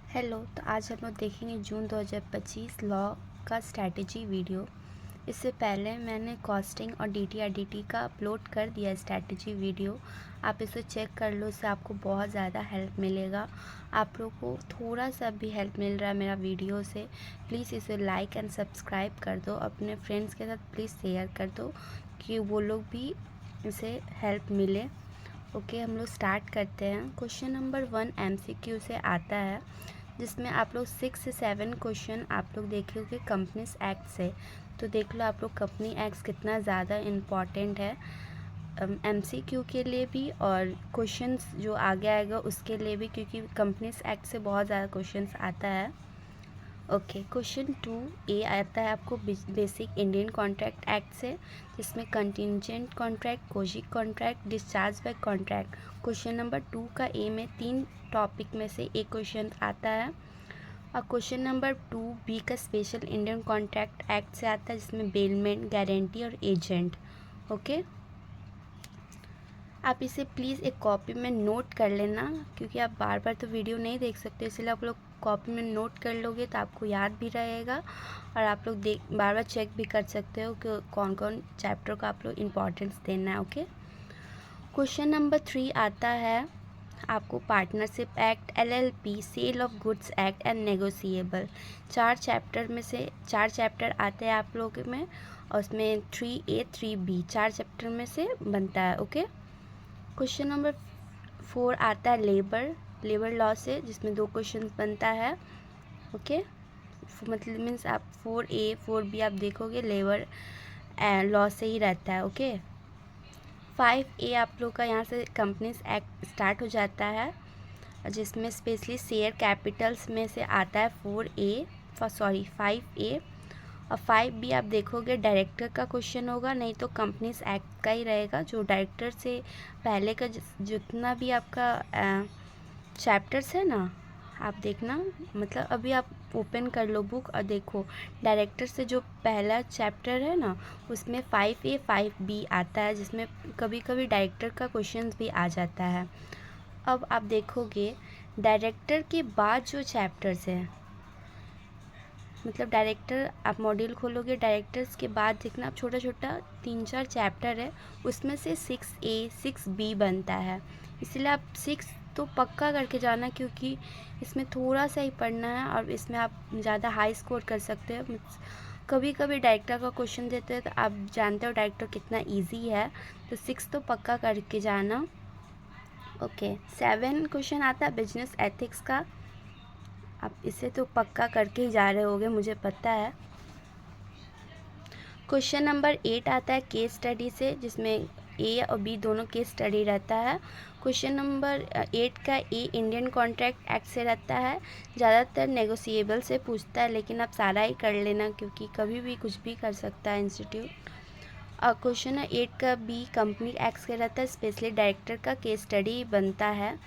Hello. तो आज हम लोग देखेंगे जून 2025 लॉ का स्ट्रैटेजी वीडियो। इससे पहले मैंने कॉस्टिंग और डीटीआरडीटी का अपलोड कर दिया स्ट्रैटेजी वीडियो। आप इसे चेक कर लो, इससे आपको बहुत ज़्यादा हेल्प मिलेगा। आप लोग को थोड़ा सा भी हेल्प मिल रहा है मेरा वीडियो से, प्लीज़ इसे लाइक एंड सब्सक्राइब कर दो। अपने फ्रेंड्स के साथ प्लीज़ शेयर कर दो कि वो लोग भी इसे हेल्प मिले। ओके, हम लोग स्टार्ट करते हैं। क्वेश्चन नंबर 1 MCQ से आता है, जिसमें आप लोग 6 से 7 क्वेश्चन आप लोग देखोगे कंपनीज एक्ट से। तो देख लो आप लोग कंपनी एक्ट कितना ज़्यादा इम्पॉर्टेंट है MCQ के लिए भी और क्वेश्चंस जो आगे आएगा उसके लिए भी, क्योंकि कंपनीज एक्ट से बहुत ज़्यादा क्वेश्चंस आता है। ओके, क्वेश्चन 2A आता है आपको बेसिक इंडियन कॉन्ट्रैक्ट एक्ट से, जिसमें contingent contract, kojic contract, discharge by contract. Question number 2 का ए में 3 टॉपिक में से एक क्वेश्चन आता है। और क्वेश्चन नंबर 2B का स्पेशल इंडियन कॉन्ट्रैक्ट एक्ट से आता है, जिसमें बेलमेंट, गारंटी और एजेंट। ओके, आप इसे प्लीज़ एक कॉपी में नोट कर लेना, क्योंकि आप बार बार तो वीडियो नहीं देख सकते, इसलिए आप लोग कॉपी में नोट कर लोगे तो आपको याद भी रहेगा और आप लोग बार बार चेक भी कर सकते हो कि कौन कौन चैप्टर को आप लोग इम्पोर्टेंस देना है। ओके, क्वेश्चन नंबर 3 आता है आपको partnership act, LLP, sale of goods act and negotiable. 4 chapter में से 4 चैप्टर आते हैं आप लोगों में, और उसमें 3A 3B 4 चैप्टर में से बनता है। ओके, क्वेश्चन नंबर 4 आता है लेबर लॉ से, जिसमें 2 क्वेश्चन बनता है। ओके, मतलब मीन्स आप 4A 4B आप देखोगे लेबर लॉ से ही रहता है। ओके, 5A आप लोग का यहाँ से कंपनीज एक्ट स्टार्ट हो जाता है, जिसमें स्पेशली शेयर कैपिटल्स में से आता है 5A। और 5B आप देखोगे डायरेक्टर का क्वेश्चन होगा, नहीं तो कंपनीज एक्ट का ही रहेगा। जो डायरेक्टर से पहले का जितना भी आपका चैप्टर्स है ना, आप देखना, मतलब अभी आप ओपन कर लो बुक और देखो डायरेक्टर से जो पहला चैप्टर है ना, उसमें 5A 5B आता है, जिसमें कभी कभी डायरेक्टर का क्वेश्चन भी आ जाता है। अब आप देखोगे डायरेक्टर के बाद जो चैप्टर्स हैं, मतलब डायरेक्टर आप मॉड्यूल खोलोगे, डायरेक्टर्स के बाद देखना आप छोटा छोटा 3-4 चैप्टर है, उसमें से 6A 6B बनता है। इसलिए आप 6 तो पक्का करके जाना, क्योंकि इसमें थोड़ा सा ही पढ़ना है और इसमें आप ज़्यादा हाई स्कोर कर सकते हो। कभी कभी डायरेक्टर का क्वेश्चन देते हैं तो आप जानते हो डायरेक्टर कितना ईजी है, तो 6 तो पक्का करके जाना। ओके, 7 क्वेश्चन आता है बिजनेस एथिक्स का। आप इसे तो पक्का करके ही जा रहे होगे, मुझे पता है। क्वेश्चन नंबर 8 आता है केस स्टडी से, जिसमें A और B दोनों केस स्टडी रहता है। क्वेश्चन नंबर 8 का ए इंडियन कॉन्ट्रैक्ट एक्ट से रहता है। ज़्यादातर नेगोशिएबल से पूछता है, लेकिन आप सारा ही कर लेना, क्योंकि कभी भी कुछ भी कर सकता है इंस्टीट्यूट। और क्वेश्चन 8 का B कंपनी एक्ट से रहता है, स्पेशली डायरेक्टर का केस स्टडी बनता है।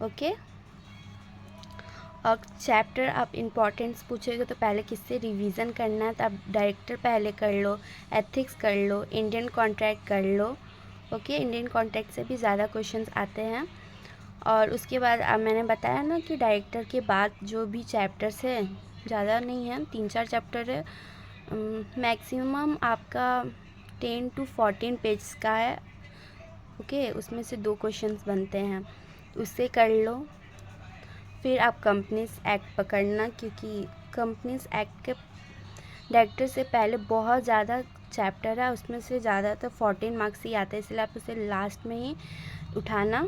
ओके, और चैप्टर आप इम्पोर्टेंट्स पूछेगा तो पहले किससे रिवीजन करना है, तो आप डायरेक्टर पहले कर लो, एथिक्स कर लो, इंडियन कॉन्ट्रैक्ट कर लो। ओके, इंडियन कॉन्ट्रैक्ट से भी ज़्यादा क्वेश्चंस आते हैं। और उसके बाद अब मैंने बताया ना कि डायरेक्टर के बाद जो भी चैप्टर्स हैं, ज़्यादा नहीं है, 3-4 चैप्टर है, मैक्सिमम आपका 10 to 14 पेज का है। ओके, उसमें से 2 क्वेश्चंस बनते हैं, उससे कर लो। फिर आप कंपनीज एक्ट पकड़ना, क्योंकि कंपनीज एक्ट के डायरेक्टर से पहले बहुत ज़्यादा चैप्टर है, उसमें से ज़्यादातर 14 मार्क्स ही आते हैं, इसलिए आप उसे लास्ट में ही उठाना।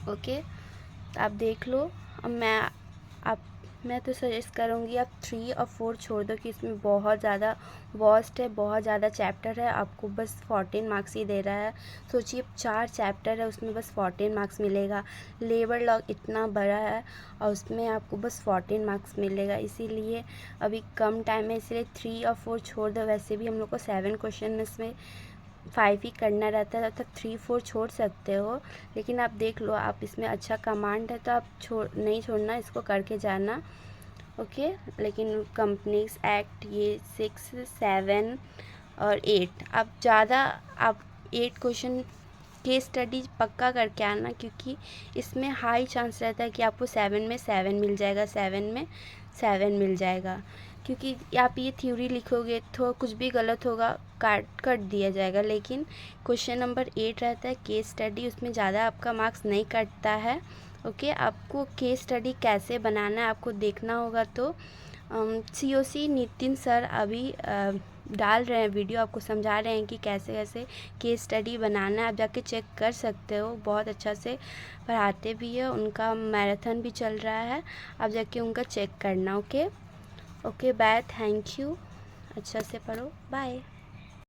ओके, तो आप देख लो। अब मैं तो सजेस्ट करूँगी आप 3 और 4 छोड़ दो, कि इसमें बहुत ज़्यादा वास्ट है, बहुत ज़्यादा चैप्टर है, आपको बस 14 मार्क्स ही दे रहा है। सोचिए 4 चैप्टर है, उसमें बस 14 मार्क्स मिलेगा। लेबर लॉ इतना बड़ा है और उसमें आपको बस 14 मार्क्स मिलेगा, इसीलिए अभी कम टाइम है, इसलिए 3 और 4 छोड़ दो। वैसे भी हम लोग को 7 क्वेश्चन में 5 ही करना रहता है, तब तक 3-4 छोड़ सकते हो। लेकिन आप देख लो, आप इसमें अच्छा कमांड है तो आप नहीं छोड़ना, इसको करके जाना। ओके, लेकिन कंपनीज एक्ट ये 6, 7 और 8 आप 8 क्वेश्चन केस स्टडी पक्का करके आना, क्योंकि इसमें हाई चांस रहता है कि आपको 7 में 7 मिल जाएगा, 7 में 7 मिल जाएगा। क्योंकि आप ये थ्योरी लिखोगे तो कुछ भी गलत होगा कट दिया जाएगा। लेकिन क्वेश्चन नंबर 8 रहता है केस स्टडी, उसमें ज़्यादा आपका मार्क्स नहीं कटता है। ओके, आपको केस स्टडी कैसे बनाना है आपको देखना होगा। तो COC नितिन सर अभी डाल रहे हैं वीडियो, आपको समझा रहे हैं कि कैसे कैसे केस स्टडी बनाना है। आप जाके चेक कर सकते हो, बहुत अच्छा से पढ़ाते भी है, उनका मैराथन भी चल रहा है, आप जाके उनका चेक करना। ओके बाय, थैंक यू, अच्छा से पढ़ो, बाय।